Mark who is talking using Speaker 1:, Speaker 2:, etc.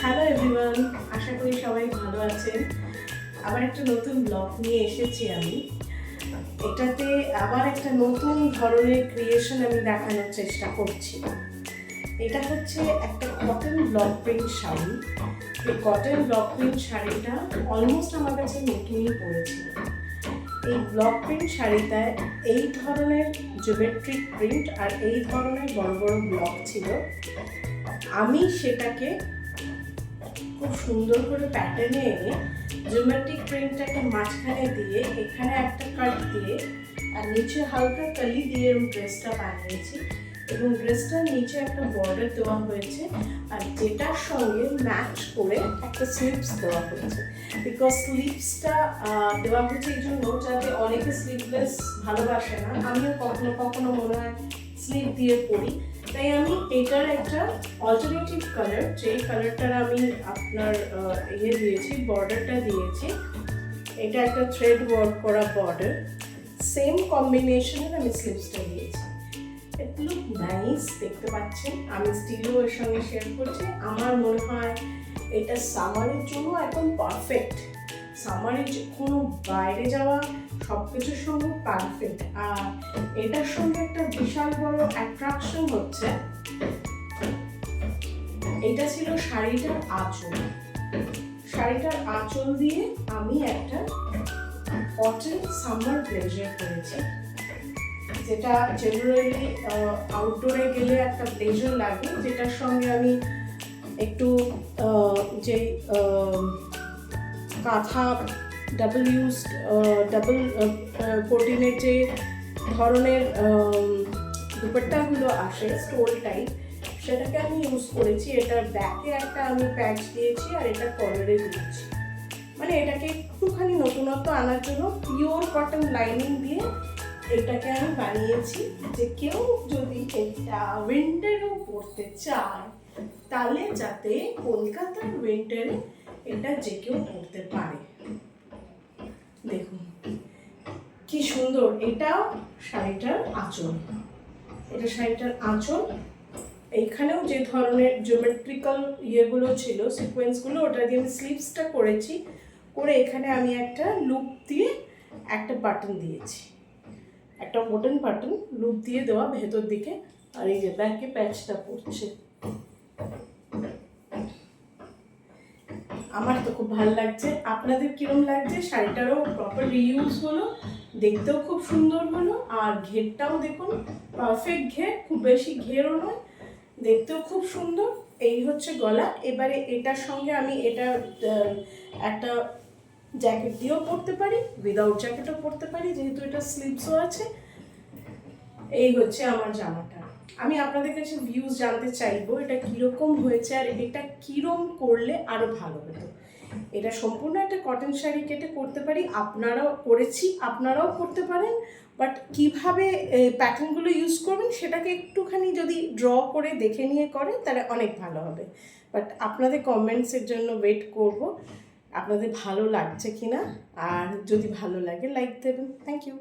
Speaker 1: Hello everyone, আশা করি সবাই ভালো আছেন। আবার একটা নতুন ব্লগ নিয়ে এসেছি আমি। এটাতে আবার একটা নতুন ধরনের ক্রিয়েশন আমি দেখানোর চেষ্টা করছি। এটা হচ্ছে একটা কটন ব্লক প্রিন্ট শাড়ি। এই কটন ব্লক প্রিন্ট শাড়িটা অলমোস্ট আমার কাছে নতুনই পড়েছিল। এই ব্লক প্রিন্ট শাড়িটায় এই ধরনের জিওমেট্রিক প্রিন্ট আর এই ধরনের বড় বড় ব্লক ছিল। আমি সেটাকে খুব সুন্দর করে প্যাটার্নে এনে জিওমেট্রিক প্রিন্টটাকে মাঝখানে দিয়ে এখানে একটা কাট দিয়ে আর নিচে হালকা কালি দিয়ে ড্রেসটা বানিয়েছি এবং ড্রেসটার নিচে একটা বর্ডার দেওয়া হয়েছে আর যেটার সঙ্গে ম্যাচ করে একটা স্লিভস দেওয়া হয়েছে। বিকজ স্লিভসটা দেওয়া হয়েছে এই জন্য যাতে অনেকে স্লিভলেস ভালোবাসে না, আমিও কখনো কখনো মনে হয় স্লিভ দিয়ে পরি, তাই আমি এটার একটা অল্টারনেটিভ কালার, যেই কালারটার আমি আপনার দিয়েছি, বর্ডারটা দিয়েছি, এটা একটা থ্রেড ওয়ার্ক করা বর্ডার, সেম কম্বিনেশনের আমি স্লিভসটা দিয়েছি। ইট লুক নাইস, দেখতে পাচ্ছেন। আমি স্টিলও এর সঙ্গে শেয়ার করছি। আমার মনে হয় এটা সামারের জন্য একদম পারফেক্ট। সামারে কোনো বাইরে যাওয়া সব কিছুর সঙ্গে পারফেক্ট। আর এটার সঙ্গে একটা বিশাল বড় অ্যাট্রাকশন হচ্ছে, এটা ছিল শাড়িটার আঁচল। শাড়িটার আঁচল দিয়ে আমি একটা কটন সামার ব্লেজার করেছি, যেটা জেনারেলি আউটডোরে গেলে একটা ব্লেজার লাগে, যেটার সঙ্গে আমি একটু যে কাঁথা ডাবল কোটিনের যে ধরনের দুপাট্টাগুলো আসে স্টোল টাইপ, সেটাকে আমি ইউজ করেছি। এটার ব্যাকে একটা আমি প্যাচ দিয়েছি আর এটা কলারে দিয়েছি, মানে এটাকে একটুখানি নতুনত্ব আনার জন্য পিওর কটন লাইনিং দিয়ে এটাকে আমি বানিয়েছি, যে কেউ যদি এটা উইন্টারেও পরতে চায় তাহলে যাতে কলকাতার উইন্টারে এটা যে কেউ পরতে পারে। দেখুন কি সুন্দর, এটাও শাড়িটার আঁচল। এটা শাড়িটার আঁচল। এইখানেও যে ধরনের জিওমেট্রিক্যাল ইয়েগুলো ছিল, সিকোয়েন্সগুলো, ওটা দিয়ে আমি স্লিভসটা করেছি, করে এখানে আমি একটা লুপ দিয়ে একটা বাটন দিয়েছি, একটা ওডেন বাটন লুপ দিয়ে দেওয়া ভেতর দিকে, আর এই যে ব্যাকে প্যাচটা পড়ছে। আমার তো খুব ভালো লাগছে। আপনাদের কিরম লাগছে? শাড়িটারও প্রপার রিইউজ হলো, দেখতেও খুব সুন্দর হলো, আর ঘেরটাও দেখুন পারফেক্ট ঘের, খুব বেশি ঘেরও নয়, দেখতেও খুব সুন্দর। এই হচ্ছে গলা। এবারে এটার সঙ্গে আমি এটা একটা জ্যাকেট দিয়েও পরতে পারি, উইদাউট জ্যাকেটও পরতে পারি, যেহেতু এটা স্লিভসও আছে। এই হচ্ছে আমার জামাটা। আমি আপনাদের কাছে ভিউজ জানতে চাইবো এটা কীরকম হয়েছে আর এটা কীরকম করলে আরও ভালো হতো। এটা সম্পূর্ণ একটা কটন শাড়ি কেটে করতে পারি, আপনারাও করতে পারেন, বাট কীভাবে প্যাটার্নগুলো ইউজ করবেন সেটাকে একটুখানি যদি ড্র করে দেখে নিয়ে করেন তাহলে অনেক ভালো হবে। বাট আপনাদের কমেন্টসের জন্য ওয়েট করব, আপনাদের ভালো লাগছে কি না, আর যদি ভালো লাগে লাইক দেবেন। Thank you.